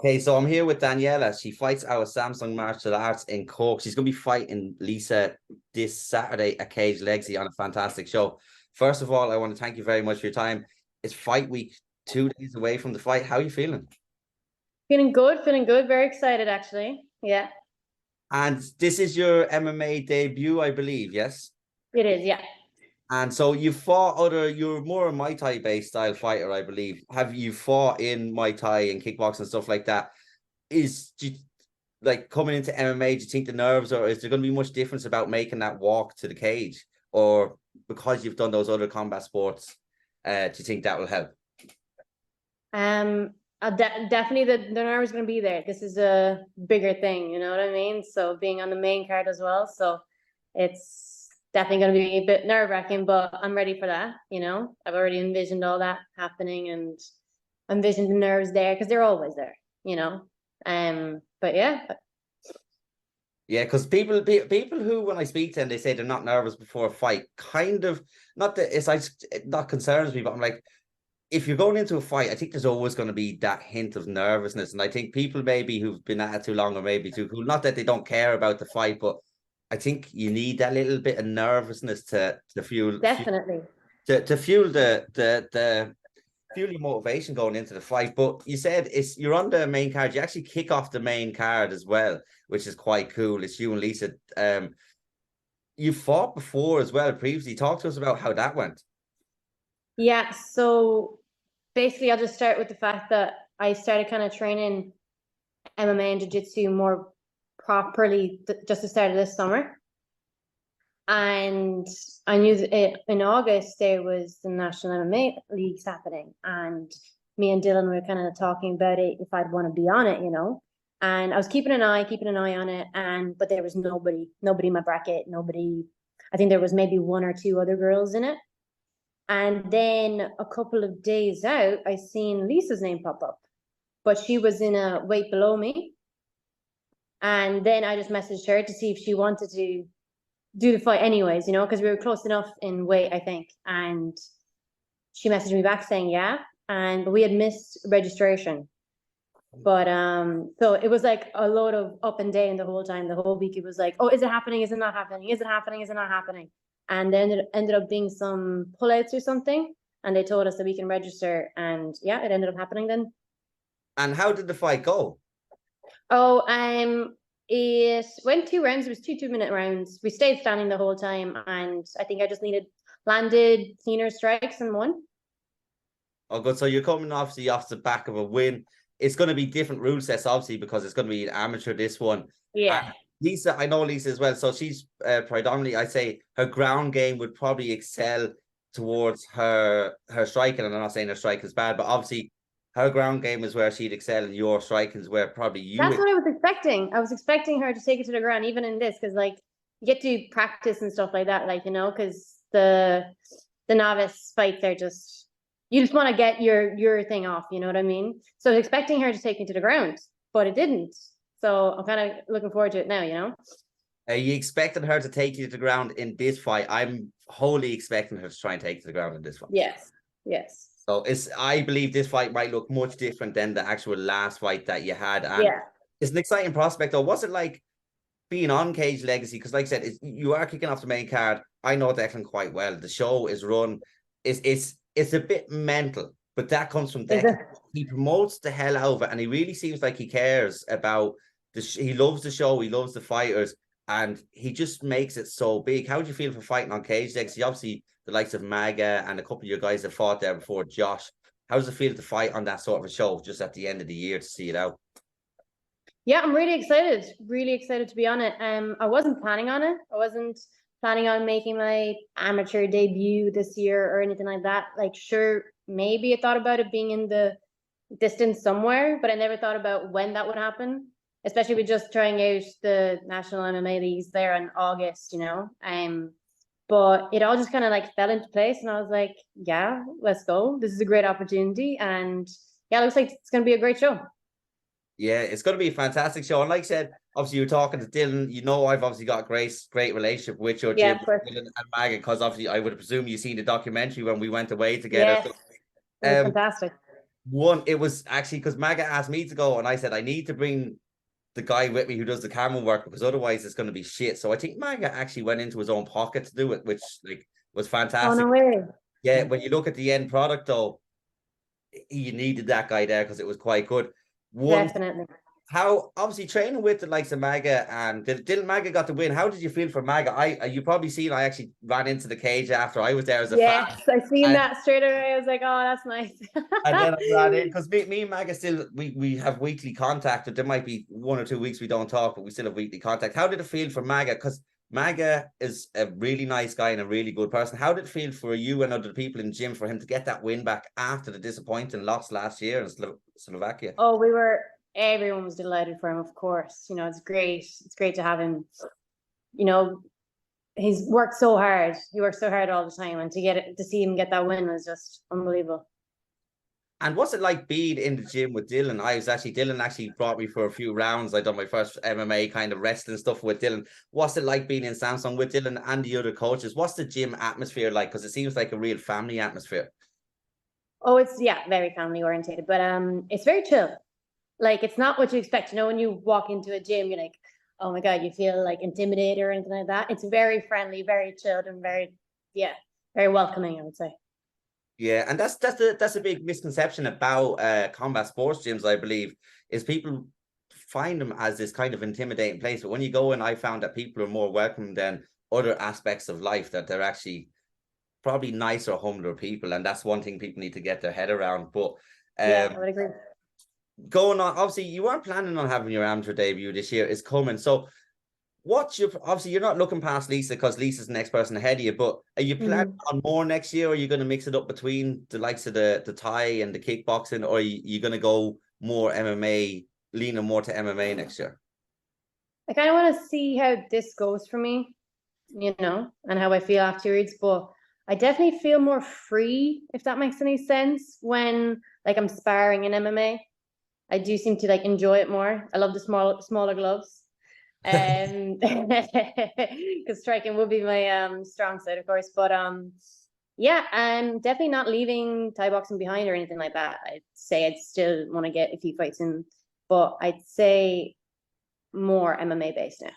Okay, so I'm here with Daniela. She fights our Samsung martial arts in Cork. She's going to be fighting Lisa this Saturday at Cage Legacy on a fantastic show. First of all, I want to thank you very much for your time. It's fight week, 2 days away from the fight. How are you feeling? Feeling good, very excited actually. Yeah, And this is your MMA debut, I believe, yes? it is. Yeah. And so you're more a Muay Thai based style fighter, I believe. Have you fought in Muay Thai and kickboxing and stuff like that? Do you, like coming into MMA, do you think the nerves, or is there going to be much difference about making that walk to the cage? Or because you've done those other combat sports, do you think that will help? Definitely the nerve is going to be there. This is a bigger thing, you know what I mean? So being on the main card as well, so it's definitely going to be a bit nerve-wracking, but I'm ready for that. I've already envisioned all that happening, and envisioned the nerves there because they're always there. You know, but yeah. Yeah, because people who, when I speak to them, they say they're not nervous before a fight. Kind of, not that it's like it not concerns me, but I'm like, if you're going into a fight, I think there's always going to be that hint of nervousness. And I think people maybe who've been at it too long or maybe too cool, not that they don't care about the fight, but I think you need that little bit of nervousness to Definitely. to fuel the fuel your motivation going into the fight. But you said you're on the main card. You actually kick off the main card as well, which is quite cool. It's you and Lisa. You fought before as well previously. Talk to us about how that went. Yeah, so basically I'll just start with the fact that I started kind of training MMA and jiu-jitsu more properly just the start of this summer. And I knew that in August there was the National MMA Leagues happening, and me and Dylan were kind of talking about it, if I'd want to be on it. And I was keeping an eye on it, but there was nobody in my bracket, nobody. I think there was maybe one or two other girls in it. And then a couple of days out, I seen Lisa's name pop up, but she was in a weight below me. And then I just messaged her to see if she wanted to do the fight anyways, because we were close enough in weight, I think. And she messaged me back saying, yeah. But we had missed registration. But so it was like a load of up and down the whole time, the whole week. It was like, oh, is it happening? Is it not happening? Is it happening? Is it not happening? And then it ended up being some pullouts or something. And they told us that we can register. And yeah, it ended up happening then. And how did the fight go? Oh, it went 2 rounds. It was 2 2-minute rounds. We stayed standing the whole time, and I think I just landed cleaner strikes and won. Oh, good. So you're coming obviously off the back of a win. It's going to be different rule sets, obviously, because it's going to be an amateur, this one. Yeah. And Lisa, I know Lisa as well. So she's predominantly, I'd say her ground game would probably excel towards her striking. And I'm not saying her striking is bad, but obviously her ground game is where she'd excel, and your striking is where probably you. That's what I was expecting. I was expecting her to take it to the ground, even in this, because like you get to practice and stuff like that, like because the novice fights are just, you just want to get your thing off, you know what I mean? So I was expecting her to take me to the ground, but it didn't. So I'm kind of looking forward to it now. Are you expecting her to take you to the ground in this fight? I'm wholly expecting her to try and take you to the ground in this fight. Yes. So I believe this fight might look much different than the actual last fight that you had. And yeah, it's an exciting prospect though. What's it like being on Cage Legacy? Because like I said, you are kicking off the main card. I know Declan quite well. The show is run. It's a bit mental, but that comes from Declan. He promotes the hell out of it, and he really seems like he cares about he loves the show, he loves the fighters, and he just makes it so big. How do you feel for fighting on Cage Legacy? Obviously, the likes of Maga and a couple of your guys that fought there before, Josh. How does it feel to fight on that sort of a show just at the end of the year to see it out? Yeah, I'm really excited to be on it. I wasn't planning on it. I wasn't planning on making my amateur debut this year or anything like that. Like, sure, maybe I thought about it being in the distance somewhere, but I never thought about when that would happen, especially with just trying out the National MMA Leagues there in August, but it all just kind of like fell into place, and I was like, yeah, let's go. This is a great opportunity, and yeah, it looks like it's going to be a great show. Yeah, it's going to be a fantastic show. And like I said, obviously you're talking to Dylan. I've obviously got a great relationship with your gym, Dylan and Megan, because obviously I would presume you've seen the documentary when we went away together. Yes, it was fantastic. One, it was actually because Maga asked me to go, and I said I need to bring the guy with me who does the camera work because otherwise it's going to be shit. So I think Maga actually went into his own pocket to do it, which like was Oh, fantastic. no way. Yeah, when you look at the end product though, you needed that guy there because it was quite good. One, Definitely. how obviously training with the likes of Maga and Dylan Maga got the win. How did you feel for Maga? You probably seen I actually ran into the cage after I was there as a fan. Yes, I seen And, that straight away. I was like, oh, that's nice. and then I ran in because me and Maga still we have weekly contact, but there might be 1 or 2 weeks we don't talk, but we still have weekly contact. How did it feel for Maga? Because Maga is a really nice guy and a really good person. How did it feel for you and other people in the gym for him to get that win back after the disappointing loss last year in Slovakia? Oh, everyone was delighted for him, of course. You know, it's great. It's great to have him, you know, he's worked so hard. He works so hard all the time. And to see him get that win was just unbelievable. And what's it like being in the gym with Dylan? Dylan actually brought me for a few rounds. I done my first MMA kind of wrestling stuff with Dylan. What's it like being in Samson with Dylan and the other coaches? What's the gym atmosphere like? Because it seems like a real family atmosphere. Oh, it's yeah, very family orientated, but it's very chill. Like it's not what you expect. You know, when you walk into a gym, you're like, oh my God, you feel like intimidated or anything like that. It's very friendly, very chilled, and very welcoming, I would say. Yeah, and that's a big misconception about combat sports gyms, I believe, is people find them as this kind of intimidating place. But when you go in, I found that people are more welcome than other aspects of life, that they're actually probably nicer, humbler people. And that's one thing people need to get their head around. But Yeah, I would agree. going on, obviously, you weren't planning on having your amateur debut this year, is coming. So what's your obviously you're not looking past Lisa because Lisa's the next person ahead of you, but are you planning on more next year, or are you going to mix it up between the likes of the Thai and the kickboxing, or are you going to go more MMA, leaning more to MMA next year? I kind of want to see how this goes for me, you know, and how I feel afterwards. But I definitely feel more free, if that makes any sense, when like I'm sparring in MMA. I do seem to like enjoy it more. I love the smaller gloves. Because striking will be my strong side, of course. But yeah, I'm definitely not leaving Thai boxing behind or anything like that. I'd say I'd still want to get a few fights in, but I'd say more MMA based now.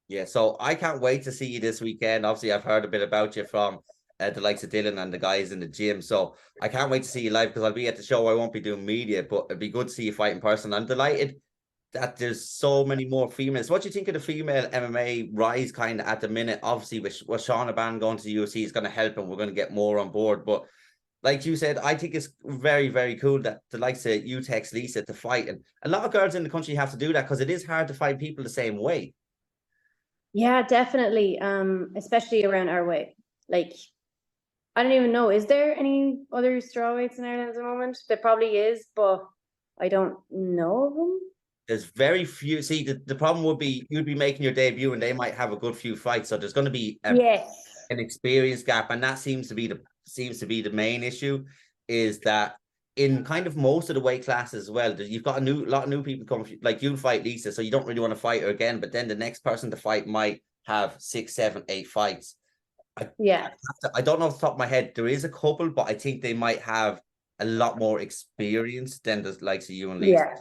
Yeah, so I can't wait to see you this weekend. Obviously, I've heard a bit about you from the likes of Dylan and the guys in the gym. So I can't wait to see you live because I'll be at the show. I won't be doing media, but it'd be good to see you fight in person. I'm delighted that there's so many more females. What do you think of the female MMA rise kind of at the minute? Obviously, with Shauna Ban going to the UFC is going to help, and we're going to get more on board. But like you said, I think it's very, very cool that the likes of you text Lisa to fight. And a lot of girls in the country have to do that because it is hard to find people the same way. Yeah, definitely. Especially around our way. Like, I don't even know. Is there any other strawweights in Ireland at the moment? There probably is, but I don't know of them. There's very few. See, the problem would be you'd be making your debut and they might have a good few fights. So there's going to be Yes. an experience gap. And that seems to be the main issue, is that in kind of most of the weight classes as well, you've got lot of new people coming, like you'll fight Lisa, so you don't really want to fight her again, but then the next person to fight might have 6, 7, 8 fights. I don't know off the top of my head. There is a couple, but I think they might have a lot more experience than the likes of you and Lisa.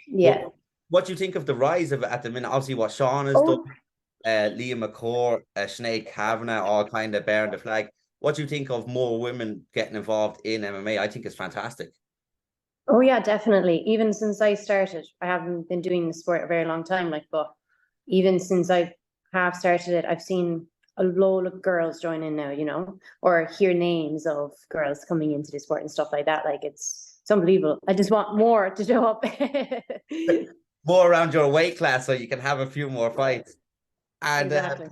Yeah. What do you think of the rise of it at the minute? Obviously, what Sean has done, Liam McCord, Sinead Kavanagh, all kind of bearing the flag. What do you think of more women getting involved in MMA? I think it's fantastic. Oh yeah, definitely. Even since I started, I haven't been doing the sport a very long time, like, but even since I have started it, I've seen a load of girls join in now, you know, or hear names of girls coming into the sport and stuff like that. Like it's unbelievable. I just want more to show up. More around your weight class so you can have a few more fights. And Exactly.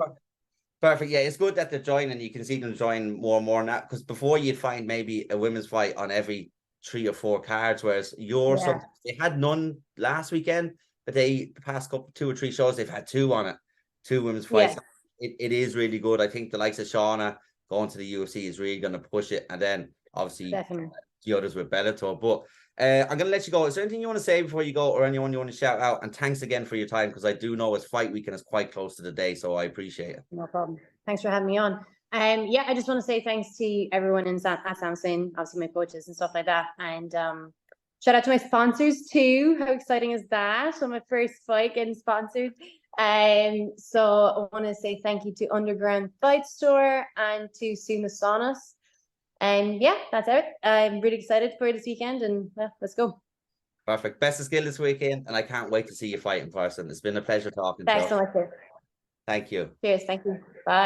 perfect. Yeah, it's good that they're joining. You can see them join more and more now, because before you'd find maybe a women's fight on every 3 or 4 cards, whereas they had none last weekend, but the past couple 2 or 3 shows they've had 2 on it, 2 women's fights. It is really good. I think the likes of Shauna going to the UFC is really going to push it, and then obviously Definitely. the others with Bellator. But I'm going to let you go. Is there anything you want to say before you go, or anyone you want to shout out? And thanks again for your time, because I do know it's fight weekend is quite close to the day, so I appreciate it. No problem. Thanks for having me on. Yeah, I just want to say thanks to everyone at Samson, obviously my coaches and stuff like that. And shout out to my sponsors too. How exciting is that? On my first fight getting sponsored. So I want to say thank you to Underground Fight Store and to Suna Saunas. And yeah, that's it. I'm really excited for this weekend, and let's go. Perfect. Best of skill this weekend, and I can't wait to see you fight in person. It's been a pleasure talking to Thanks you. so much. Thank you. Cheers. Thank you. Bye.